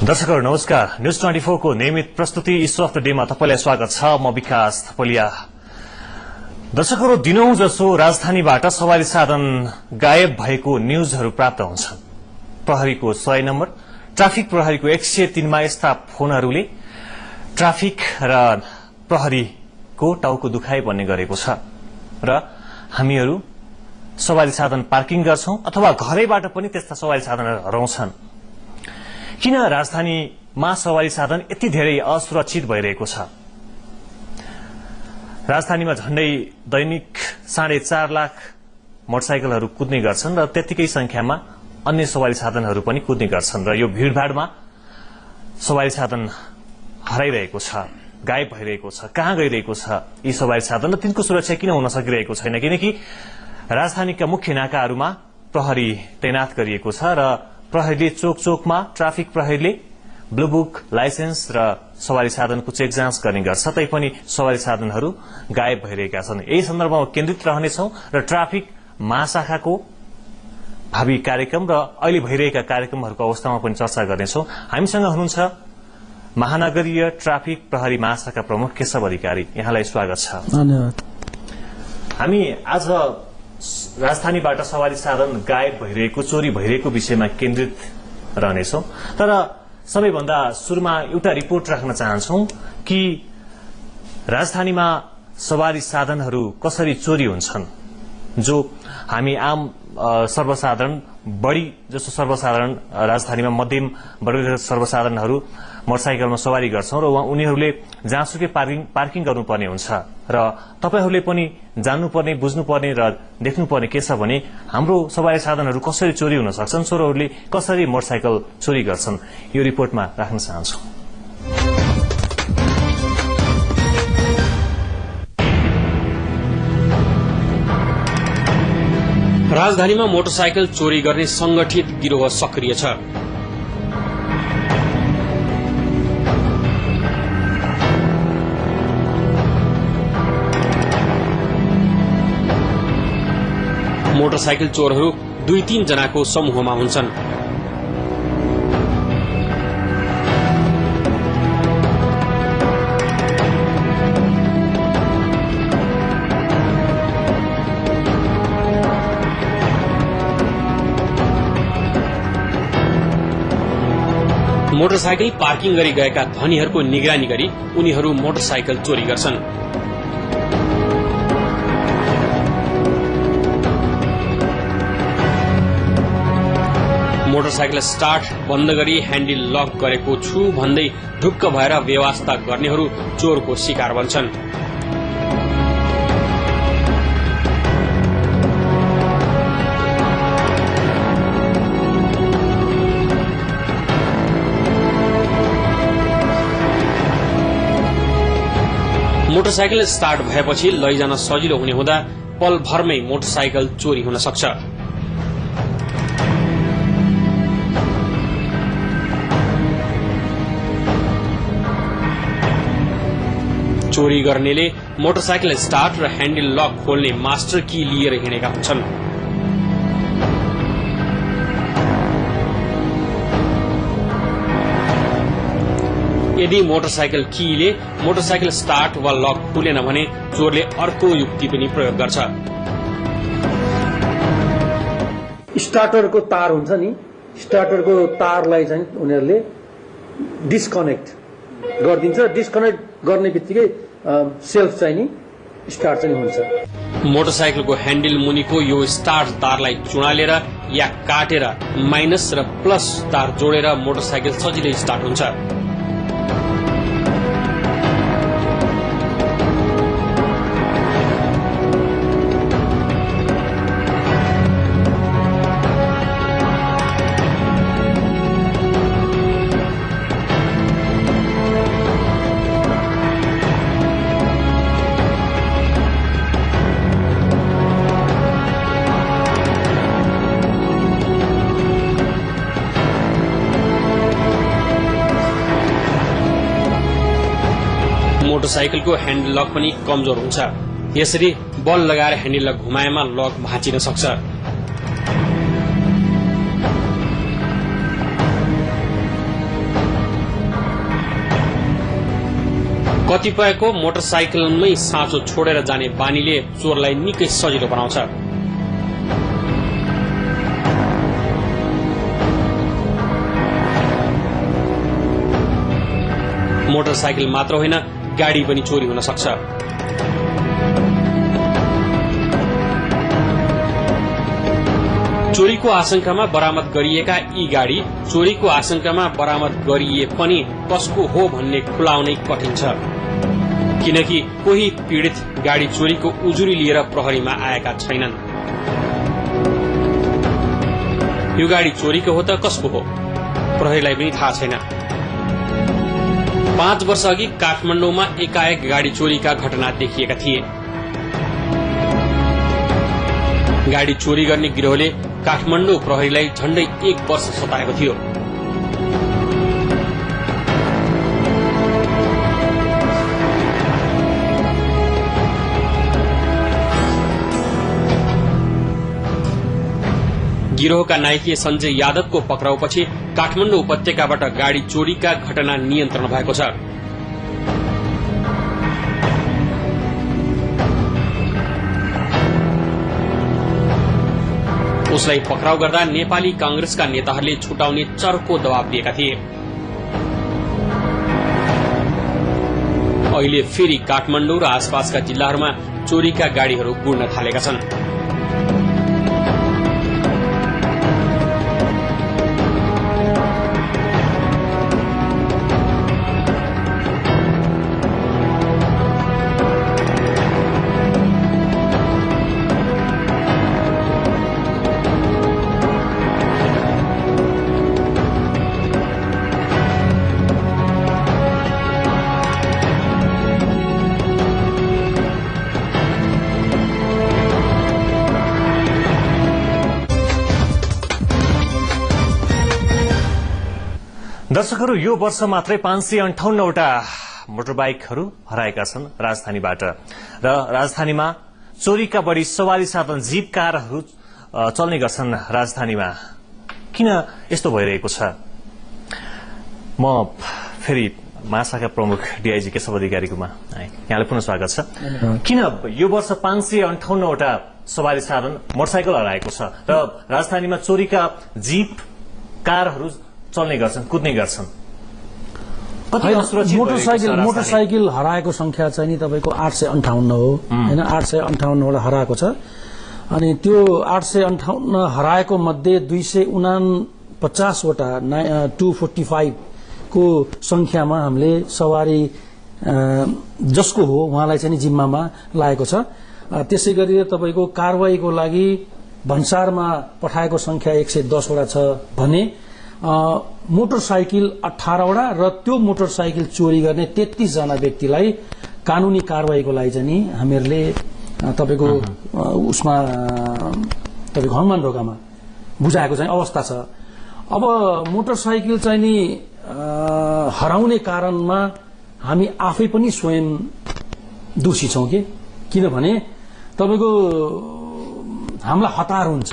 दर्शकहरू नमस्कार। न्यूज 24 को नियमित प्रस्तुति इश्यू अफ द डेमा तपाईलाई स्वागत छ। म विकास थपलिया। दर्शकहरू, दिनौं जसो राजधानीबाट सवारी साधन गायब भएको न्यूजहरू प्राप्त हुन्छन्। प्रहरीको 100 नम्बर, ट्राफिक प्रहरीको 103 मा यस्ता फोनहरूले ट्राफिक र प्रहरीको टाउको दुखाइ बन्ने गरेको छ र हामीहरू सवारी साधन पार्किङ गर्छौं अथवा घरैबाट पनि त्यस्ता सवारी साधनहरू हराउँछन्। किन राजधानीमा सवारी साधन यति धेरै असुरक्षित भइरहेको छ? राजधानीमा झण्डै दैनिक 4.5 लाख मोटरसाइकलहरू कुद्ने गर्छन् र त्यतिकै संख्यामा अन्य सवारी साधनहरू पनि कुद्ने गर्छन् र यो भीड़भाड़मा सवारी साधन हराइरहेको छ, गायब भइरहेको छ, कहाँ गइरहेको छ यी सवारी साधन र तिनको सुरक्षा किन हुन सकिरहेको छैन? किनकि राजधानीका मुख्य नाकाहरूमा प्रहरी तैनात गरिएको छ र प्रहरीले चोक चोकमा ट्राफिक प्रहरीले ब्लू बुक, लाइसेन्स र सवारी साधनको चेक जाँच गर्ने गर्छ, तैपनि सवारी साधनहरू गायब भइरहेका छन्। यही सन्दर्भमा केन्द्रित रहनेछौं र ट्राफिक महाशाखाको भावी कार्यक्रम र अहिले भइरहेका कार्यक्रमहरूको अवस्थामा पनि चर्चा गर्नेछौं। हामीसँग हुनुहुन्छ महानगरीय ट्राफिक प्रहरी महाशाखा प्रमुख केशव अधिकारी। यहाँलाई स्वागत छ। धन्यवाद। हामी आज राजधानीबाट सवारी साधन गायब भइरहेको, चोरी भइरहेको विषयमा केन्द्रित रहनेछौं। तर सबैभन्दा सुरुमा एउटा रिपोर्ट राख्न चाहन्छौं कि राजधानीमा सवारी साधनहरू कसरी चोरी हुन्छन्, जो हामी आम सर्वसाधारण बढी जसो सर्वसाधारण राजधानीमा मध्यम वर्गका सर्वसाधारणहरू मोटरसाइकलमा सवारी गर्छौं र उनीहरूले जहाँसुकै पार्किङ गर्नुपर्ने हुन्छ र तपाईहरूले पनि जान्नुपर्ने, बुझ्नुपर्ने र देख्नुपर्ने के छ भने हाम्रो सवारी साधनहरू कसरी चोरी हुन सक्छन्, चोरहरूले कसरी मोटरसाइकल चोरी गर्छन्, यो रिपोर्टमा राख्न चाहन्छौं। राजधानीमा मोटरसाइकल चोरी गर्ने संगठित गिरोह सक्रिय छ। मोटरसाइकल चोरहरू 2-3 जनाको समूहमा हुन्छन्। मोटरसाइकल पार्किङ गरी गएका धनीहरूको निगरानी गरी उनीहरू मोटरसाइकल चोरी गर्छन्। मोटरसाइकल स्टार्ट बन्द गरी ह्यान्डल लक गरेको छु भन्दै ढुक्क भएर व्यवस्था गर्नेहरू चोरको शिकार बन्छन्। मोटरसाइकल स्टार्ट भएपछि लैजान सजिलो हुने हुँदा पलभरमै मोटरसाइकल चोरी हुन सक्छ। चोरी गर्नेले मोटरसाइकल स्टार्ट र ह्यान्डल लक खोल्ने मास्टर की लिएर हिँडेका हुन्छन्। यदि मोटरसाइकल कीले मोटरसाइकल स्टार्ट वा लक खुलेन भने चोरले अर्को युक्ति पनि प्रयोग गर्छ। स्टार्टरको तार हुन्छ नि, स्टार्टरको तारलाई चाहिँ उनीहरूले डिस्कनेक्ट गरिदिन्छ। डिस्कनेक्ट गर्ने बित्तिकै सेल्फ चाहिँ नि स्टार्ट चाहिँ हुन्छ। मोटरसाइकलको ह्यान्डल मुनिको यो स्टार्ट तारलाई चुडालेर या काटेर माइनस र प्लस तार जोडेर मोटरसाइकल सजिलै स्टार्ट हुन्छ। मोटरसाइकलको ह्यान्डल लक पनि कमजोर हुन्छ। यसरी बल लगाएर ह्यान्डल लक घुमाएमा लक भाँचिन सक्छ। कतिपयको मोटरसाइकलमै साँचो छोडेर जाने बानीले चोरलाई निकै सजिलो बनाउँछ। मोटरसाइकल मात्र होइन, गाडी पनि चोरी हुन सक्छ। चोरीको आशंकामा बरामद गरिएका यी गाडी चोरीको आशंकामा बरामद गरिए पनि कसको हो भन्ने खुलाउनै कठिन छ, किनकि कोही पीड़ित गाडी चोरीको उजुरी लिएर प्रहरीमा आएका छैनन्। यो गाडी चोरीको हो त कसको हो, प्रहरीलाई पनि थाहा छैन। 5 वर्ष अघि काठमाडौँमा एकाएक गाडी चोरीका घटना देखिएका थिए। गाडी चोरी गर्ने गिरोहले काठमाडौँ प्रहरीलाई झण्डै 1 वर्ष सताएको थियो। गिरोहका नायकी सञ्जय यादवको पक्राउपछि काठमाडौँ उपत्यकाबाट गाडी चोरीका घटना नियन्त्रण भएको छ। उसलाई पक्राउ गर्दा नेपाली कांग्रेसका नेताहरूले छुटाउने चर्को दबाव दिएका थिए। अहिले फेरि काठमाडौँ र आसपासका जिल्लाहरूमा चोरीका गाड़ीहरू गुड्न थालेका छन्। दर्शकहरू, यो वर्ष मात्रै 558वटा मोटरबाइकहरू हराएका छन् राजधानीबाट र राजधानीमा चोरीका बढी सवारी साधन जीप कारहरू चल्ने गर्छन्। राजधानीमा किन यस्तो भइरहेको छ? म फेरि महाशाखा प्रमुख डीआईजी केशव अधिकारीकोमा आए। यहाँलाई पुनः स्वागत छ। किन यो वर्ष 558वटा सवारी साधन मोटरसाइकल हराएको छ र राजधानीमा चोरीका जीप कारहरू चल्ने गर्छन्, कुद्ने गर्छन्? मोटरसाइकल हराएको संख्या चाहिँ नि तपाईको 858 हो हैन। 858 वटा हराएको छ। अनि त्यो 858 हराएको मध्ये 249 वटा 245 को संख्यामा हामीले सवारी जसको हो उहाँलाई चाहिँ जिम्मामा लागेको छ। त्यसै गरी तपाईको कारवाहीको लागि भन्सारमा पठाएको संख्या 110 वटा छ भने मोटरसाइकल 18 वटा र त्यो मोटरसाइकल चोरी गर्ने 33 जना व्यक्तिलाई कानूनी कारवाहीको लागि चाहिँ नि हामीहरूले तपाईको उसमा तपाईको हनुमान ढोकामा बुझाएको चाहिँ अवस्था छ। अब मोटरसाइकल चाहिँ नि हराउने कारणमा हामी आफै पनि स्वयं दोषी छौं के, किनभने तपाईको हामीलाई हतार हुन्छ,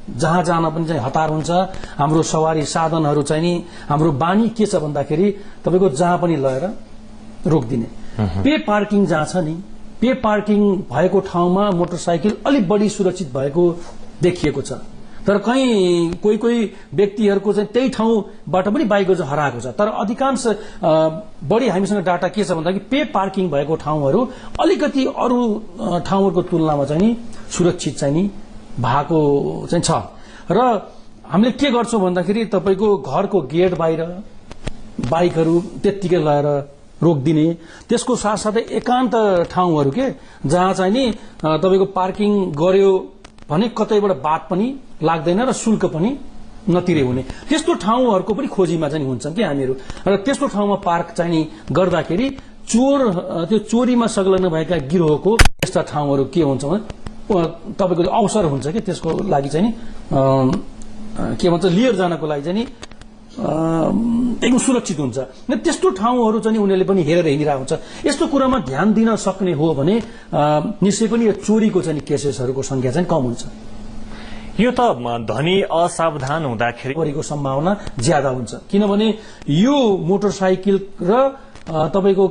जहाँ जान पनि चाहिँ हतार हुन्छ। हाम्रो सवारी साधनहरू चाहिँ नि हाम्रो बानी के छ भन्दाखेरि तपाईको जहाँ पनि लगेर रोकिदिने। पे पार्किङ जहाँ छ नि, पे पार्किङ भएको ठाउँमा मोटरसाइकल अलिक बढी सुरक्षित भएको देखिएको छ। तर कहीं कोही कोही व्यक्तिहरूको चाहिँ त्यही ठाउँबाट पनि बाइकहरू हराएको छ। तर अधिकांश बढी हामीसँग डाटा के छ भन्दाखेरि पे पार्किङ भएको ठाउँहरू अलिकति अरू ठाउँहरूको तुलनामा चाहिँ नि सुरक्षित चाहिँ नि भएको चाहिँ छ। र हामीले के गर्छौं भन्दाखेरि तपाईको घरको गेट बाहिर बाइकहरू त्यत्तिकै लगाएर रोकिदिने। त्यसको साथसाथै एकान्त ठाउँहरू के जहाँ चाहिँ नि तपाईको पार्किङ गर्यो भने कतैबाट बात पनि लाग्दैन र शुल्क पनि नतिरे हुने, त्यस्तो ठाउँहरूको पनि खोजीमा चाहिँ हुन्छन् कि हामीहरू। र त्यस्तो ठाउँमा पार्क चाहिँ नि गर्दाखेरि त्यो चोरीमा संलग्न भएका गिरोहको यस्ता ठाउँहरू के हुन्छ भने तपाईको अवसर हुन्छ कि त्यसको लागि चाहिँ नि के भन्छ लिएर जानको लागि चाहिँ नि एकदम सुरक्षित हुन्छ। त्यस्तो ठाउँहरू चाहिँ उनीहरूले पनि हेरेर हिँडिरहेको हुन्छ। यस्तो कुरामा ध्यान दिन सक्ने हो भने निश्चय पनि यो चोरीको चाहिँ केसेसहरूको संख्या चाहिँ कम हुन्छ। यो त धनी असावधान हुँदाखेरि चोरीको सम्भावना ज्यादा हुन्छ, किनभने यो मोटरसाइकल र तपाईको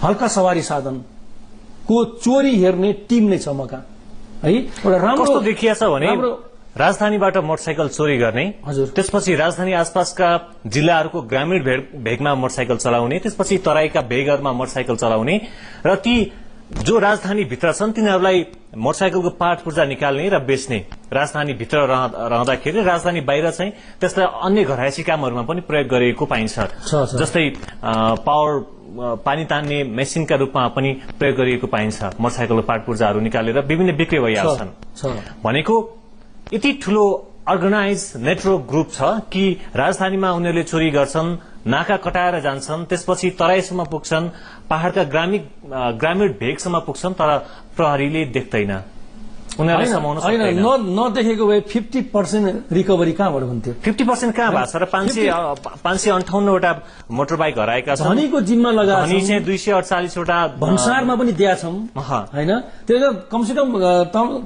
हल्का सवारी साधनको चोरी हेर्ने टिम नै छ मका है। एउटा राम्रो कस्तो देखिया छ भने राजधानीबाट मोटरसाइकल चोरी गर्ने, हजुर। त्यसपछि राजधानी आसपासका जिल्लाहरूको ग्रामीण भेगमा मोटरसाइकल चलाउने, त्यसपछि तराईका भेगहरूमा मोटरसाइकल चलाउने र ती जो राजधानी भित्र छन् तिनीहरूलाई मोटरसाइकलको पार्ट पूर्जा निकाल्ने र बेच्ने। राजधानी भित्र रहँदाखेरि राजधानी बाहिर चाहिँ त्यसलाई अन्य घरायसी कामहरूमा पनि प्रयोग गरिएको पाइन्छ। जस्तै पावर पानी तान्ने मेसिनका रूपमा पनि प्रयोग गरिएको पाइन्छ। मोटरसाइकलको पार्ट पूर्जाहरू निकालेर विभिन्न बिक्री भइहाल्छन्। भनेको यति ठूलो अर्गनाइज नेटवर्क ग्रुप छ कि राजधानीमा उनीहरूले चोरी गर्छन्, नाका कटाएर जान्छन्, त्यसपछि तराईसम्म पुग्छन्, पहाड़का ग्रामीण भेगसम्म पुग्छन्, तर प्रहरीले देख्दैन, उनीहरूले समाउन सक्दैन। नदेखेको भए 50% रिकभरी कहाँबाट हुन्थ्यो? 50% कहाँ भएको छ र 558वटा मोटर बाइक हराएका छन्। धनीको जिम्मा लगाएको धनी चाहिँ 248वटा भन्सारमा पनि दिया छौं हैन। त्यसले कमसेकम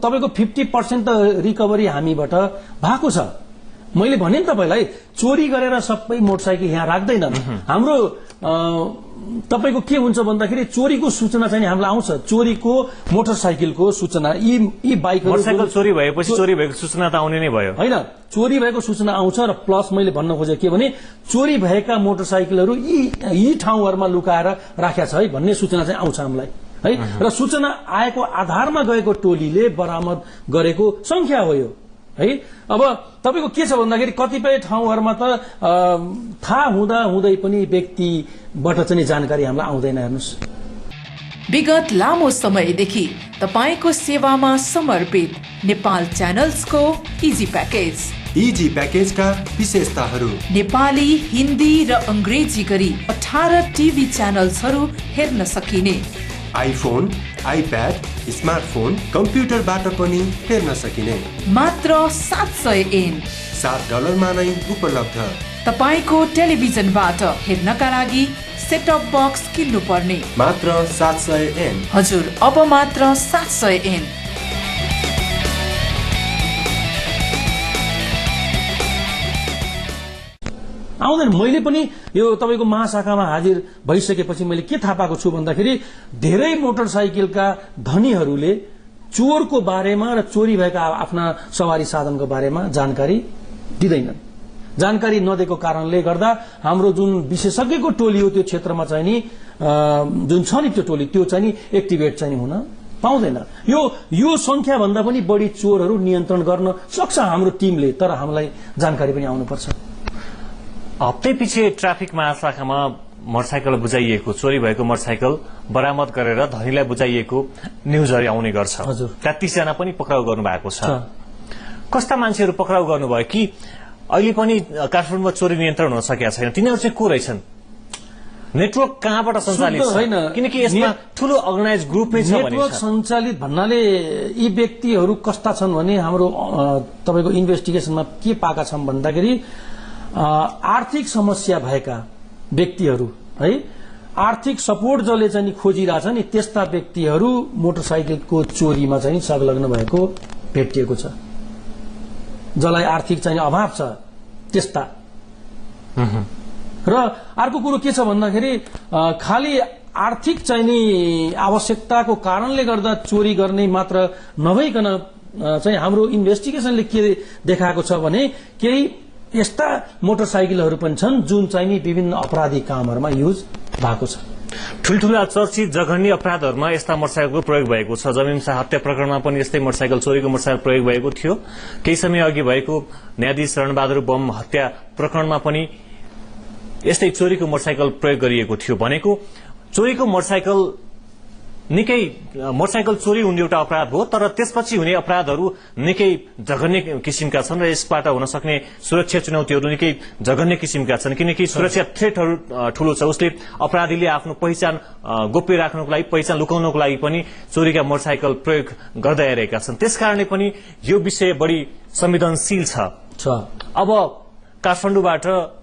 तपाईको 50% त रिकभरी हामीबाट भएको छ। मैले भने नि तपाईलाई चोरी गरेर सबै मोटरसाइकल यहाँ राख्दैनन्। हाम्रो तपाईको के हुन्छ भन्दाखेरि चोरीको सूचना चाहिँ हामीलाई आउँछ। चोरीको मोटरसाइकलको सूचना यी बाइकहरु मोटरसाइकल चोरी भएपछि चोरी भएको सूचना त आउने नै भयो हैन। चोरी भएको सूचना आउँछ र प्लस मैले भन्न खोजेको के भने चोरी भएका मोटरसाइकलहरु यी ठाउँहरुमा लुकाएर राखेका छ है भन्ने सूचना चाहिँ आउँछ हामीलाई है। र सूचना आएको आधारमा गएको टोलीले बरामद गरेको संख्या हो यो है। अब तपाईको के छ भन्दाखेरि कतिपय ठाउँहरुमा त थाहा हुँदा हुँदै पनि व्यक्तिबाट चाहिँ जानकारी हामीलाई आउँदैन। हेर्नुस्, विगत लामो समयदेखि तपाईको सेवामा समर्पित नेपाल च्यानल्सको इजी प्याकेज। इजी प्याकेजका विशेषताहरू: नेपाली, हिन्दी र अंग्रेजी गरी 18 टिभी च्यानल्सहरू हेर्न सकिने, आइफोन, आइप्याड, स्मार्टफोन, कम्प्युटरबाट पनि हेर्न सकिने, मात्र 700 येन $7 नै उपलब्ध। तपाईको टेलिभिजनबाट हेर्नका लागि सेटअप बक्स किन्नु पर्ने, मात्र 700 येन। हजुर, अब मात्र 700 येन। आउँदैन। मैले पनि यो तपाईको महाशाखामा हाजिर भइसकेपछि मैले के थाहा पाएको छु भन्दाखेरि धेरै मोटरसाइकलका धनीहरूले चोरको बारेमा र चोरी भएका आफ्ना सवारी साधनको बारेमा जानकारी दिँदैनन्। जानकारी नदिएको कारणले गर्दा हाम्रो जुन विशेषज्ञको टोली हो त्यो क्षेत्रमा चाहिँ नि जुन छ नि त्यो टोली त्यो चाहिँ नि एक्टिभेट चाहिँ हुन पाउँदैन। यो संख्या भन्दा पनि बढी चोरहरू नियन्त्रण गर्न सक्छ हाम्रो टिमले, तर हामीलाई जानकारी पनि आउनुपर्छ। हप्तै पछि ट्राफिक महाशाखामा मोटरसाइकल बुझाइएको, चोरी भएको मोटरसाइकल बरामद गरेर धनीलाई बुझाइएको न्यूजहरू आउने गर्छ। 33 जना पनि पक्राउ गर्नु भएको छ। कस्ता मान्छेहरू पक्राउ गर्नुभयो कि अहिले पनि काठमाडौँमा चोरी नियन्त्रण हुन सकेका छैन, तिनीहरू चाहिँ को रहेछन्? नेटवर्क कहाँबाट सञ्चालित छ? किनकि यसमा ठूलो अर्गनाइज ग्रुप नै छ। नेटवर्क सञ्चालित भन्नाले यी व्यक्तिहरू कस्ता छन् भने हाम्रो तपाईको इन्भेस्टिगेसनमा के पाएका छौं भन्दाखेरि आर्थिक समस्या भएका व्यक्तिहरू है, आर्थिक सपोर्ट जसले चाहिँ खोजिरहेछ नि त्यस्ता व्यक्तिहरू मोटरसाइकलको चोरीमा चाहिँ संलग्न भएको भेटिएको छ। जसलाई आर्थिक चाहिँ अभाव छ त्यस्ता। र अर्को कुरो के छ भन्दाखेरि खाली आर्थिक चाहिँ नि आवश्यकताको कारणले गर्दा चोरी गर्ने मात्र नभइकन चाहिँ हाम्रो इन्भेस्टिगेसनले के देखाएको छ भने केही यस्ता मोटरसाइकलहरू पनि छन् जुन चाहिँ नि विभिन्न अपराधिक कामहरूमा युज भएको छ। ठूल्ठूला चर्चित जघन्य अपराधहरूमा यस्ता मोटरसाइकलको प्रयोग भएको छ। जमिनसा हत्या प्रकरणमा पनि यस्तै मोटरसाइकल चोरीको मोटरसाइकल प्रयोग भएको थियो। केही समय अघि भएको न्यायाधीश रणबहादुर बम हत्या प्रकरणमा पनि यस्तै चोरीको मोटरसाइकल प्रयोग गरिएको थियो। भनेको चोरीको मोटरसाइकल चोरी हुने एउटा अपराध हो, तर त्यसपछि हुने अपराधहरू निकै जघन्य किसिमका छन् र यसबाट हुन सक्ने सुरक्षा चुनौतीहरू निकै जघन्य किसिमका छन्। किनकि सुरक्षा थ्रेटहरू ठूलो छ। उसले अपराधीले आफ्नो पहिचान गोप्य राख्नको लागि, पहिचान लुकाउनको लागि पनि चोरीका मोटरसाइकल प्रयोग गर्दै आइरहेका छन्। त्यसकारणले पनि यो विषय बढी संवेदनशील छ। अब काठमाडौँबाट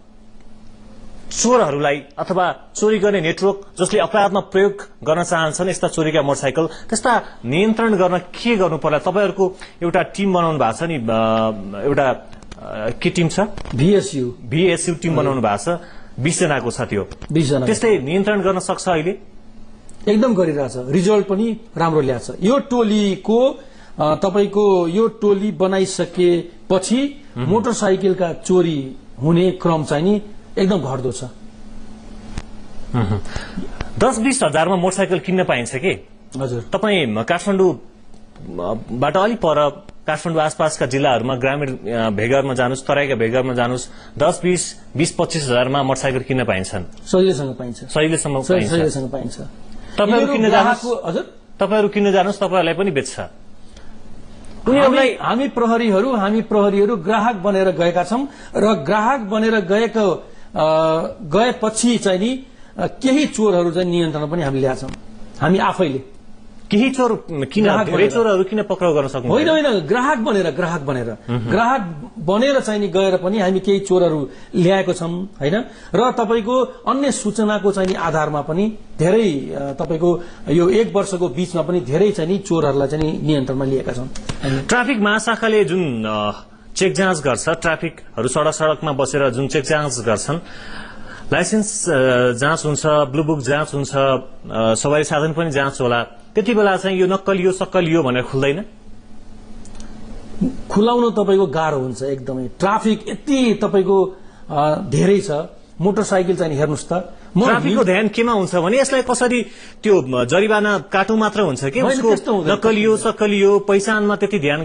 चोरहरूलाई अथवा चोरी गर्ने नेटवर्क जसले अपराधमा प्रयोग गर्न चाहन्छन् यस्ता चोरीका मोटरसाइकल, त्यस्ता नियन्त्रण गर्न के गर्नु पर्ला? तपाईहरुको एउटा टिम बनाउनु भएको छ नि, एउटा के टिम छ? VSU टिम बनाउनु भएको छ। 20 जनाको छ त्यो 20 जना त्यसले नियन्त्रण गर्न सक्छ अहिले एकदम गरिरहेछ रिजल्ट पनि राम्रो ल्याछ यो टोलीको तपाईको यो टोली बनाइसकेपछि मोटरसाइकलका चोरी हुने क्रम चाहिँ नि एकदम घट्दो छ 10-20 हजारमा मोटरसाइकल किन्न पाइन्छ के हजुर तपाई काठमाडौँबाट अलि पर काठमाडौँ आसपासका जिल्लाहरूमा ग्रामीण भेगरमा जानुस् तराईका भेगरमा जानुस् 10-20-25 हजारमा मोटरसाइकल किन्न पाइन्छन् सजिलैसँग पाइन्छ सजिलैसँग पाइन्छ तपाईहरु किन्न जानुस् हजुर तपाईहरु किन्न जानुस् तपाईहरुलाई पनि बेच्छ हामी प्रहरीहरू ग्राहक बनेर गएका छौं र ग्राहक बनेर गएपछि चाहिँ नि केही चोरहरू चाहिँ नियन्त्रण पनि हामीले ल्याछौं हामी आफैले केही चोर किन धेरै चोरहरू किन पक्राउ गर्न सक्नु होइन ग्राहक बनेर चाहिँ नि गएर पनि हामी केही चोरहरू ल्याएको छौं हैन र तपाईको अन्य सूचनाको चाहिँ नि आधारमा पनि धेरै तपाईको यो 1 वर्षको बीचमा पनि धेरै चाहिँ नि चोरहरूलाई चाहिँ नियन्त्रणमा लिएका छौं ट्राफिक महाशाखाले जुन चेक जाँच गर्छ ट्राफिकहरू सडकमा बसेर जुन चेक जाँच गर्छन् लाइसेन्स जाँच हुन्छ ब्लू बुक जाँच हुन्छ सवारी साधन पनि जाँच होला त्यति बेला चाहिँ यो नक्कलियो सक्कलियो भनेर खुल्दैन खुलाउन तपाईको गाह्रो हुन्छ एकदमै ट्राफिक यति तपाईको धेरै छ मोटरसाइकल चाहिँ हेर्नुस् त ट्राफिकको ध्यान केमा हुन्छ भने यसलाई कसरी त्यो जरिवाना काटु मात्र हुन्छ के उसको नक्कलियो सक्कलियो पहिचानमा त्यति ध्यान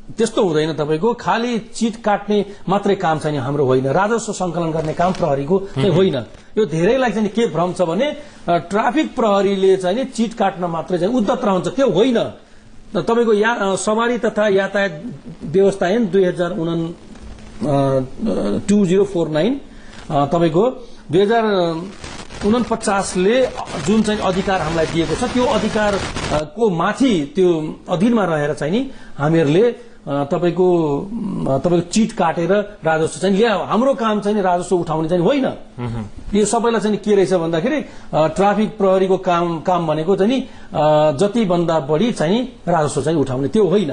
त्यस्तो हुँदैन तपाईको खाली चिट काट्ने मात्रै काम चाहिँ हाम्रो होइन राजस्व संकलन गर्ने काम प्रहरीको होइन यो धेरैलाई चाहिँ के भ्रम छ भने ट्राफिक प्रहरीले चाहिँ चिट काट्न मात्रै चाहिँ उद्धत रहन्छ त्यो होइन तपाईको सवारी तथा यातायात व्यवस्था ऐन 2049 तपाईको 2049 ले जुन चाहिँ अधिकार हामीलाई दिएको छ त्यो अधिकारको माथि त्यो अधीनमा रहेर चाहिँ नि हामीहरूले तपाईको चिट काटेर राजस्व चाहिँ ल्यायो हाम्रो काम चाहिँ राजस्व उठाउने चाहिँ होइन यो सबैलाई चाहिँ के रहेछ भन्दाखेरि ट्राफिक प्रहरीको काम भनेको चाहिँ नि जति भन्दा बढी चाहिँ राजस्व चाहिँ उठाउने त्यो होइन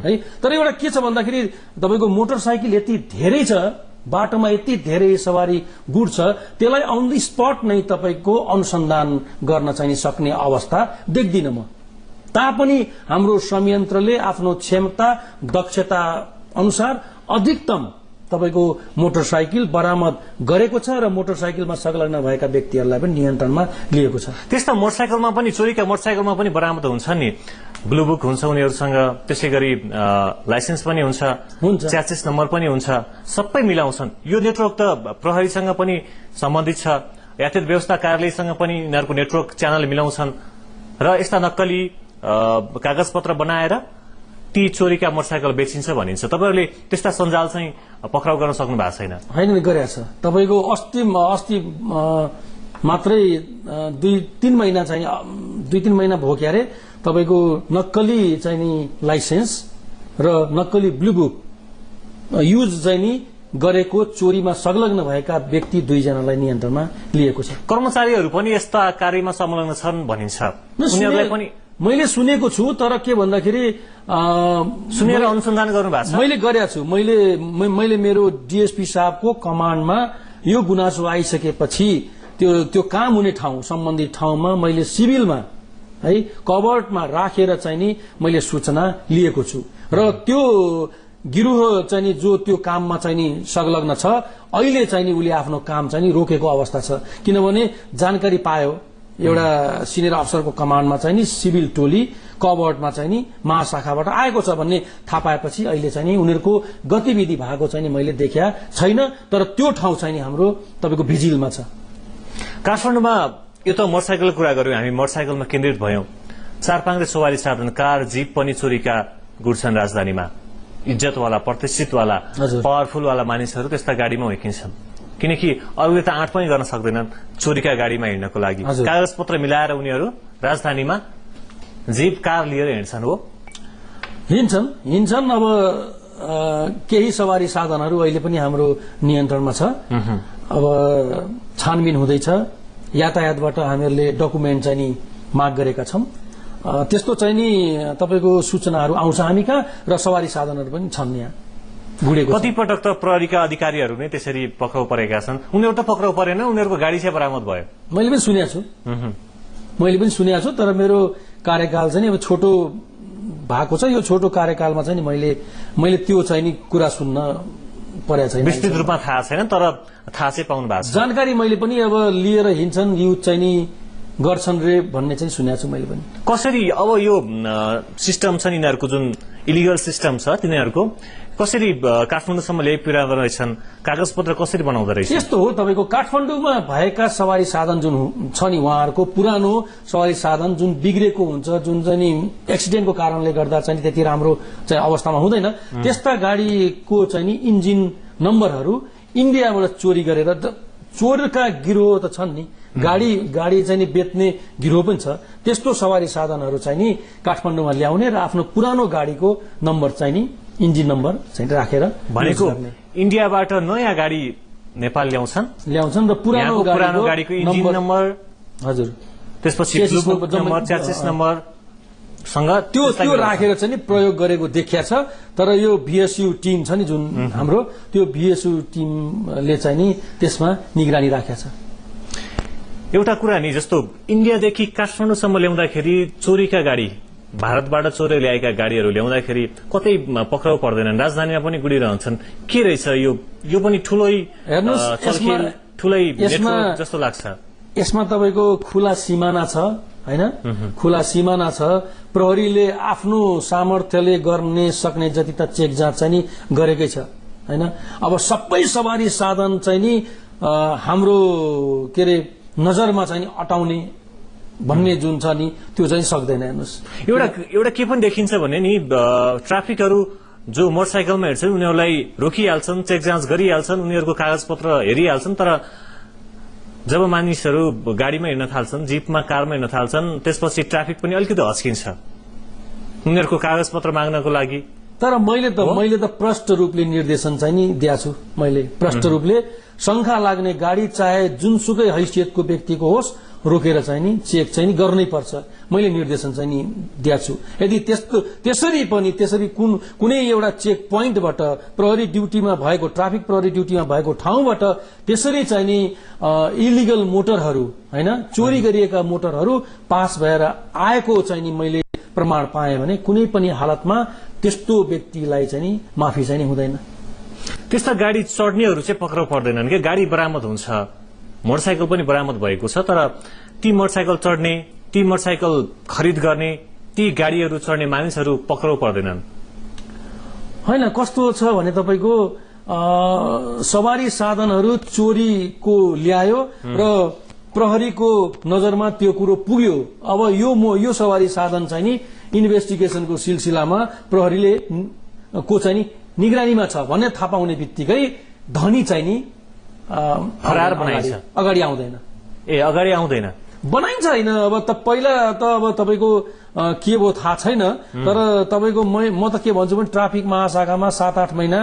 है तर एउटा के छ भन्दाखेरि तपाईको मोटरसाइकल यति धेरै छ बाटोमा यति धेरै सवारी गुड्छ त्यसलाई अन द स्पट नै तपाईको अनुसन्धान गर्न चाहिँ सक्ने अवस्था देख्दिन म तापनि हाम्रो संयन्त्रले आफ्नो क्षमता दक्षता अनुसार अधिकतम तपाईको मोटरसाइकल बरामद गरेको छ र मोटरसाइकलमा संलग्न भएका व्यक्तिहरूलाई पनि नियन्त्रणमा लिएको छ त्यस्ता मोटरसाइकलमा पनि चोरीका मोटरसाइकलमा पनि बरामद हुन्छ नि ब्लू बुक हुन्छ उनीहरूसँग त्यसैगरी लाइसेन्स पनि हुन्छ च्यासिस नम्बर पनि हुन्छ सबै मिलाउँछन् यो नेटवर्क त प्रहरीसँग पनि सम्बन्धित छ यातायात व्यवस्था कार्यालयसँग पनि यिनीहरूको नेटवर्क च्यानल मिलाउँछन् र यस्ता नक्कली कागजपत्र बनाएर ती चोरीका मोटरसाइकल बेचिन्छ भनिन्छ तपाईहरुले त्यस्ता सञ्जाल चाहिँ पक्राउ गर्न सक्नु भएको छैन हैन गरेछ तपाईको अस्ति मात्रै 2-3 महिना चाहिँ 2-3 महिना भयो के अरे तपाईको नक्कली चाहिँ नि लाइसेन्स र नक्कली ब्लू बुक युज चाहिँ नि गरेको चोरीमा संलग्न भएका व्यक्ति 2 जनालाई नियन्त्रणमा लिएको छ कर्मचारीहरू पनि यस्ता कार्यमा संलग्न छन् भनिन्छ उनीहरुलाई पनि मैले सुनेको छु तर के भन्दाखेरि सुनेर अनुसन्धान गर्नु भएको छ मैले गरेको छु मैले मेरो डीएसपी साहबको कमान्डमा यो गुनासो आइसकेपछि त्यो काम हुने ठाउँ सम्बन्धित ठाउँमा मैले सिभिलमा है कभर्टमा राखेर चाहिँ नि मैले सूचना लिएको छु र त्यो गिरोह चाहिँ नि जो त्यो काममा चाहिँ नि संलग्न छ अहिले चाहिँ नि उले आफ्नो काम चाहिँ नि रोकेको अवस्था छ किनभने जानकारी पायो एउटा सिनियर अफसरको कमान्डमा चाहिँ नि सिभिल टोली कभर्टमा चाहिँ नि महाशाखाबाट आएको छ भन्ने थाहा पाएपछि अहिले चाहिँ नि उनीहरूको गतिविधि भएको चाहिँ नि मैले देखा छैन तर त्यो ठाउँ चाहिँ नि हाम्रो तपाईको भिजिलमा छ काठमाडौँमा यो त मोटरसाइकलको कुरा गर्यौं हामी मोटरसाइकलमा केन्द्रित भयौं चारपाङ्ग्रे सवारी साधन कार जीप पनि चोरीका गुड्छन् राजधानीमा इज्जतवाला प्रतिष्ठितवाला पावरफुलवाला मानिसहरू त्यस्ता गाडीमा हिँड्छन् किनकि अरूले त आँट पनि गर्न सक्दैनन् चोरीका गाडीमा हिँड्नको लागि कागजपत्र मिलाएर उनीहरू राजधानीमा जीप कार लिएर हिँड्छन् हो हिँड्छन् अब केही सवारी साधनहरू अहिले पनि हाम्रो नियन्त्रणमा छ अब छानबिन हुँदैछ यातायातबाट हामीहरूले डकुमेन्ट चाहिँ नि माग गरेका छौं त्यस्तो चाहिँ नि तपाईको सूचनाहरू आउँछ हामी कहाँ र सवारी साधनहरू पनि छन् यहाँ बुढेको छ। कतिपटक त प्रहरीका अधिकारीहरू नै त्यसरी पक्राउ परेका छन्। उनीहरू त पक्राउ परेन, उनीहरूको गाडी चाहिँ बरामद भयो। मैले पनि सुनेको छु तर मेरो कार्यकाल चाहिँ अब छोटो भएको छ। यो छोटो कार्यकालमा चाहिँ मैले त्यो चाहिँ नि कुरा सुन्न परेको छैन, विस्तृत रूपमा थाहा छैन, तर थाहा चाहिँ पाउनु भएको छ। जानकारी मैले पनि अब लिएर हिँड्छन् युथ चाहिँ नि गर्छन् रे भन्ने चाहिँ सुनेको छु मैले पनि। कसरी अब यो सिस्टम छ यिनीहरूको, जुन इलिगल सिस्टम छ तिनीहरूको, कसरी काठमाडौँसम्म ल्याइ पुर्याउँदो रहेछन्, कागज पत्र कसरी बनाउँदो रहेछ? यस्तो हो, तपाईँको काठमाडौँमा भएका सवारी साधन जुन छ नि उहाँहरूको पुरानो सवारी साधन जुन बिग्रेको हुन्छ, जुन चाहिँ नि एक्सिडेन्टको कारणले गर्दा चाहिँ त्यति राम्रो चाहिँ अवस्थामा हुँदैन, त्यस्ता गाडीको चाहिँ नि इन्जिन नम्बरहरू इन्डियाबाट चोरी गरेर, चोरका गिरोह त छन् नि, गाडी चाहिँ नि बेच्ने गिरोह पनि छ, त्यस्तो सवारी साधनहरू चाहिँ नि काठमाडौँमा ल्याउने र आफ्नो पुरानो गाडीको नम्बर चाहिँ नि इन्जिन नम्बर चाहिँ राखेर भनेको इन्डियाबाट नयाँ गाडी नेपाल ल्याउँछन् र पुरानो गाडीको इन्जिन नम्बर, हजुर, त्यसपछि नम्बर, च्यासिस नम्बर सँग त्यो राखेर चाहिँ नि प्रयोग गरेको देखिया छ। तर यो भिएसयू टिम छ नि जुन हाम्रो, त्यो भिएसयू टिमले चाहिँ नि त्यसमा निगरानी राखेको छ। एउटा कुरा नि, जस्तो इन्डियादेखि काठमाडौँसम्म ल्याउँदाखेरि चोरीका गाडी, भारतबाट चोरेर ल्याएका गाडीहरू ल्याउँदाखेरि कतै पक्राउ पर्दैनन्, राजधानीमा पनि गुडिरहन्छन्। के रहेछ यो पनि ठूलै नेटवर्क जस्तो लाग्छ। यसमा तपाईँको खुला सिमाना छ हैन, खुला सिमाना छ। प्रहरीले आफ्नो सामर्थ्यले गर्ने सक्ने जति त चेक जाँच चाहिँ नि गरेकै छ हैन। अब सबै सवारी साधन चाहिँ नि हाम्रो के अरे नजरमा चाहिँ अटाउने भन्ने जुन छ नि त्यो चाहिँ सक्दैन। हेर्नुहोस्, एउटा के पनि देखिन्छ भने नि, ट्राफिकहरू जो मोटरसाइकलमा हिँड्छन् उनीहरूलाई रोकिहाल्छन्, चेक जाँच गरिहाल्छन्, उनीहरूको कागज पत्र हेरिहाल्छन्, तर जब मानिसहरू गाडीमा हिँड्न थाल्छन्, जीपमा, कारमा हिँड्न थाल्छन्, त्यसपछि ट्राफिक पनि अलिकति हच्किन्छ उनीहरूको कागज पत्र माग्नको लागि। तर मैले त प्रष्ट रूपले निर्देशन चाहिँ नि दिएको छु। मैले प्रष्ट रूपले शंका लाग्ने गाडी चाहे जुनसुकै हैसियतको व्यक्तिको होस् रोकेर चाहिँ नि चेक चाहिँ नि गर्नै पर्छ, मैले निर्देशन चाहिँ नि दिएको छु। यदि त्यसरी कुनै एउटा चेक पोइन्टबाट प्रहरी ड्युटीमा भएको, ट्राफिक प्रहरी ड्युटीमा भएको ठाउँबाट त्यसरी चाहिँ नि इलिगल मोटरहरू हैन, चोरी गरिएका मोटरहरू पास भएर आएको चाहिँ नि मैले प्रमाण पाएँ भने कुनै पनि हालतमा त्यस्तो व्यक्तिलाई चाहिँ नि माफी चाहिँ नि हुँदैन। त्यस्ता गाडी चढ्नेहरू चाहिँ पक्राउ पर्दैनन् कि? गाडी बरामद हुन्छ, मोटरसाइकल पनि बरामद भएको छ, तर ती मोटरसाइकल चढ्ने, ती मोटरसाइकल खरिद गर्ने, ती गाडीहरू चढ्ने मानिसहरू पक्राउ पर्दैनन्। होइन, कस्तो छ भने तपाईँको सवारी साधनहरू चोरीको ल्यायो र प्रहरीको नजरमा त्यो कुरो पुग्यो। अब यो सवारी साधन चाहिँ नि इन्भेस्टिगेसनको सिलसिलामा प्रहरीले को चाहिँ नि निगरानीमा छ भन्ने थाहा पाउने बित्तिकै धनी चाहिँ नि फरार बनाइन्छ, अगाडि आउँदैन। अगाडि आउँदैन, बनाइन्छ होइन। अब पहिला त अब तपाईँको के भयो थाहा छैन, तर तपाईँको म त के भन्छु भने ट्राफिक महाशाखामा 7-8 महिना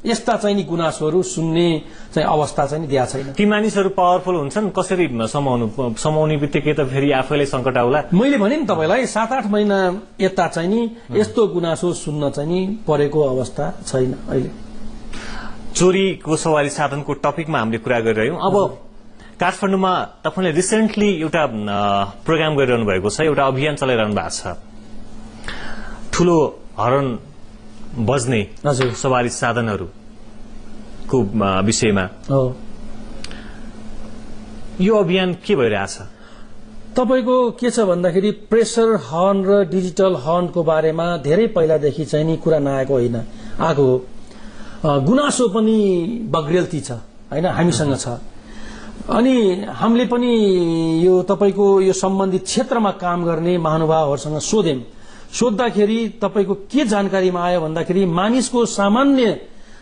यस्ता चाहिँ नि गुनासोहरू सुन्ने चाहिँ अवस्था चाहिँ दिएको छैन। ती मानिसहरू पावरफुल हुन्छन्, कसरी समाउने बित्तिकै त फेरि आफैलाई सङ्कट आउला। मैले भने नि तपाईँलाई 7-8 महिना यता चाहिँ नि यस्तो गुनासो सुन्न चाहिँ नि परेको अवस्था छैन अहिले। चोरीको सवारी साधनको टपिकमा हामीले कुरा गरिरह्यौं। अब काठमाडौँमा तपाईँले रिसेन्टली एउटा प्रोग्राम गरिरहनु भएको छ, एउटा अभियान चलाइरहनु भएको छ, ठूलो हर्न बज्ने सवारी साधनहरूको विषयमा। यो अभियान के भइरहेछ? तपाईँको के छ भन्दाखेरि प्रेसर हर्न र डिजिटल हर्नको बारेमा धेरै पहिलादेखि चाहिँ नि कुरा नआएको होइन, आएको हो। गुनासो पनि बग्रेलती छ होइन, हामीसँग छ। अनि हामीले पनि यो तपाईँको यो सम्बन्धित क्षेत्रमा काम गर्ने महानुभावहरूसँग सोद्धाखेरि तपाईँको के जानकारीमा आयो भन्दाखेरि मानिसको सामान्य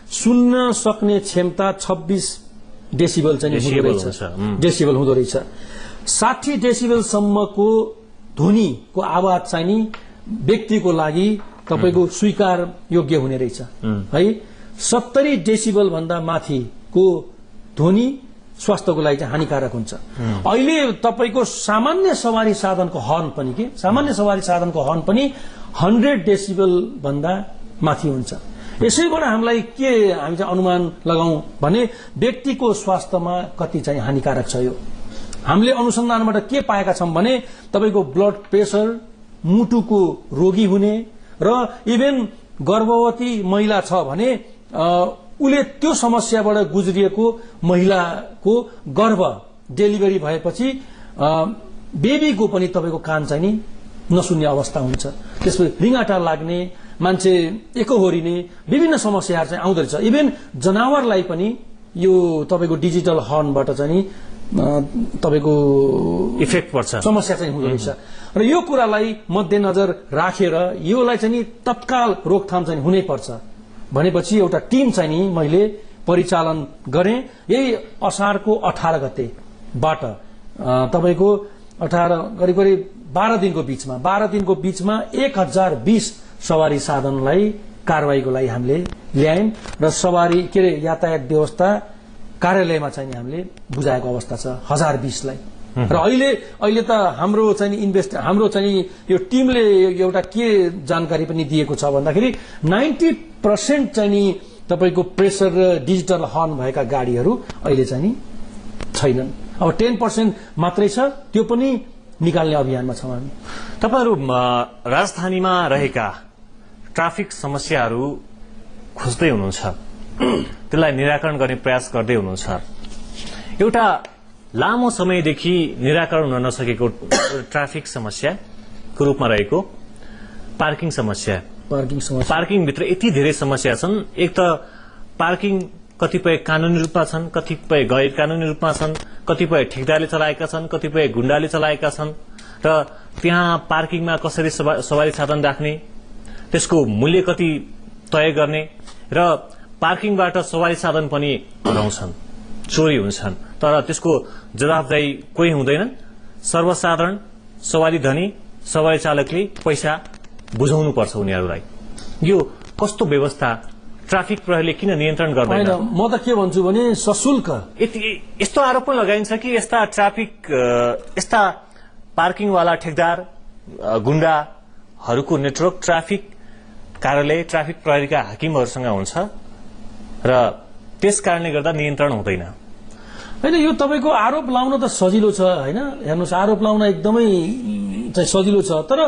सुन्न सक्ने क्षमता 26 डेसिबल चाहिँ डेसिबल हुँदो रहेछ। 60 डेसिबलसम्मको ध्वनिको आवाज चाहिँ नि व्यक्तिको लागि तपाईँको स्वीकार योग्य हुने रहेछ है। 70 डेसिबल भन्दा माथिको ध्वनि स्वास्थ्यको लागि चाहिँ हानिकारक हुन्छ। अहिले तपाईँको सामान्य सवारी साधनको हर्न पनि 100 डेसिबल भन्दा माथि हुन्छ। यसैबाट हामीलाई के हामी चाहिँ अनुमान लगाउँ भने व्यक्तिको स्वास्थ्यमा कति चाहिँ हानिकारक छ यो। हामीले अनुसन्धानबाट के पाएका छौं भने तपाईको ब्लड प्रेसर, मुटुको रोगी हुने र इभन गर्भवती महिला छ भने उले त्यो समस्याबाट गुज्रिएको महिलाको गर्भ डेलिभरी भएपछि बेबीको पनि तपाईको कान चाहिँ नि नसुन्ने अवस्था हुन्छ। त्यसपछि रिङाटा लाग्ने, मान्छे एकहोरिने विभिन्न समस्याहरू चाहिँ आउँदो रहेछ। इभन जनावरलाई पनि यो तपाईको डिजिटल हर्नबाट चाहिँ तपाईको इफेक्ट पर्छ, समस्या चाहिँ हुँदो रहेछ। र यो कुरालाई मध्यनजर राखेर योलाई चाहिँ तत्काल रोकथाम चाहिँ हुनै पर्छ भनेपछि एउटा टिम चाहिँ नि मैले परिचालन गरेँ। यही असारको 18 गतेबाट तपाईको 18 करिब 12 दिनको बीचमा 1020 सवारी साधनलाई कारवाहीको लागि हामीले ल्यायौं र सवारी के अरे यातायात व्यवस्था कार्यालयमा चाहिँ हामीले बुझाएको अवस्था छ 1020 लाई। र अहिले त हाम्रो चाहिँ यो टिमले एउटा के जानकारी पनि दिएको छ भन्दाखेरि 90% चाहिँ नि तपाईको प्रेसर र डिजिटल हर्न भएका गाडीहरू अहिले चाहिँ नि छैनन्। अब 10% मात्रै छ, त्यो पनि निकाल्ने अभियानमा छौं हामी। तपाईहरु राजधानीमा रहेका ट्राफिक समस्याहरू खोज्दै हुनुहुन्छ, त्यसलाई निराकरण गर्ने प्रयास गर्दै हुनुहुन्छ। एउटा लामो समयदेखि निराकरण हुन नसकेको ट्राफिक समस्याको रूपमा रहेको पार्किङ समस्या। पार्किङभित्र यति धेरै समस्या छन्। एक त पार्किङ कतिपय कानूनी रूपमा छन्, कतिपय गैर कानूनी रूपमा छन्, कतिपय ठेकेदारले चलाएका छन्, कतिपय गुण्डाले चलाएका छन्। र त्यहाँ पार्किङमा कसरी सवारी साधन राख्ने, त्यसको मूल्य कति तय गर्ने र पार्किङबाट सवारी साधन पनि हराउँछन्, चोरी हुन्छन्, तर त्यसको जवाफदारी कोही हुँदैनन्। सर्वसाधारण सवारी धनी सवारी चालकले पैसा बुझाउनुपर्छ उनीहरूलाई। यो कस्तो व्यवस्था ट्राफिक प्रहरीले किन नियन्त्रण गर्दैन? म त के भन्छु भने सशुल्क यस्तो आरोप पनि लगाइन्छ कि यस्ता पार्किङवाला ठेकदार गुण्डाहरूको नेटवर्क ट्राफिक कार्यालय, ट्राफिक प्रहरीका हाकिमहरूसँग हुन्छ र त्यस कारणले गर्दा नियन्त्रण हुँदैन। हैन, यो तपाईको आरोप लाउन त सजिलो छ हैन, हेर्नुस् आरोप लाउन एकदमै चाहिँ सजिलो छ, तर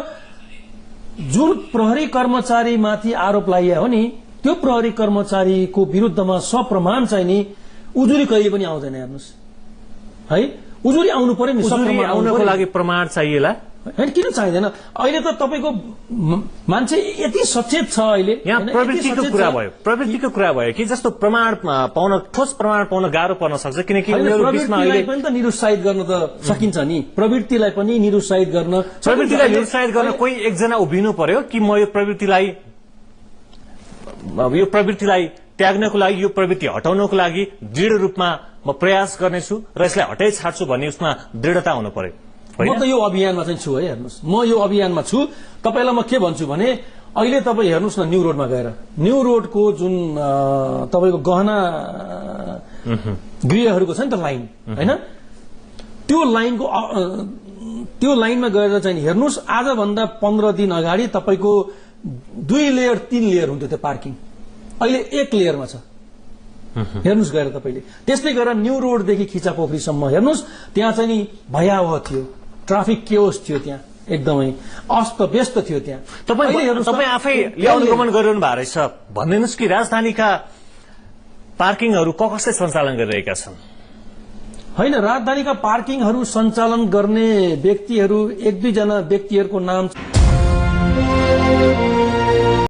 जुन प्रहरी कर्मचारी माथि आरोप लागिया हो नि त्यो प्रहरी कर्मचारीको विरुद्धमा सप्रमाण चाहिँ नि उजुरी कहिले पनि आउँदैन। हेर्नुस् है, उजुरी आउनु पर्यो नि, उजुरी आउनको लागि प्रमाण चाहिएला हैन, किन चाहिँदैन? अहिले त तपाईको मान्छे यति सचेत छ अहिले। यहाँ प्रवृत्तिको कुरा भयो कि जस्तो प्रमाण पाउन, ठोस प्रमाण पाउन गाह्रो पर्न सक्छ, किनकि प्रवृत्तिलाई पनि त निरुत्साहित गर्न त सकिन्छ नि। प्रवृत्तिलाई पनि निरुत्साहित गर्न कोही एकजना उभिनु पर्यो कि म यो प्रवृत्तिलाई त्याग्नको लागि, यो प्रवृत्ति हटाउनको लागि दृढ रूपमा म प्रयास गर्नेछु र यसलाई हटाइ छाड्छु भन्ने उसमा दृढता हुनु पर्यो। म त यो अभियानमा चाहिँ छु है, हेर्नुस् म यो अभियानमा छु। तपाईलाई म के भन्छु भने अहिले तपाईँ हेर्नुस् न, न्यू रोडमा गएर न्यू रोडको जुन तपाईको गहना गृहहरूको छ नि त लाइन हैन, त्यो लाइनमा गएर चाहिँ हेर्नुस्, आजभन्दा 15 दिन अगाडि तपाईको 2 लेयर 3 लेयर हुन्थ्यो त्यो पार्किङ, अहिले 1 लेयरमा छ। हेर्नुस् गएर तपाईले। त्यस्तै गरेर न्यू रोडदेखि खिचा पोखरीसम्म हेर्नुस्, त्यहाँ चाहिँ नि भयावह थियो, ट्राफिक केओस थियो, त्यहाँ एकदमै अस्त व्यस्त थियो। त्यहाँ तपाईँ आफैले अनुगमन गरिरहनु भएको रहेछ, भनिदिनुहोस् कि राजधानीका पार्किङहरू कसले सञ्चालन गरिरहेका छन्? होइन, राजधानीका पार्किङहरू सञ्चालन गर्ने व्यक्तिहरू 1-2 जना व्यक्तिहरूको नाम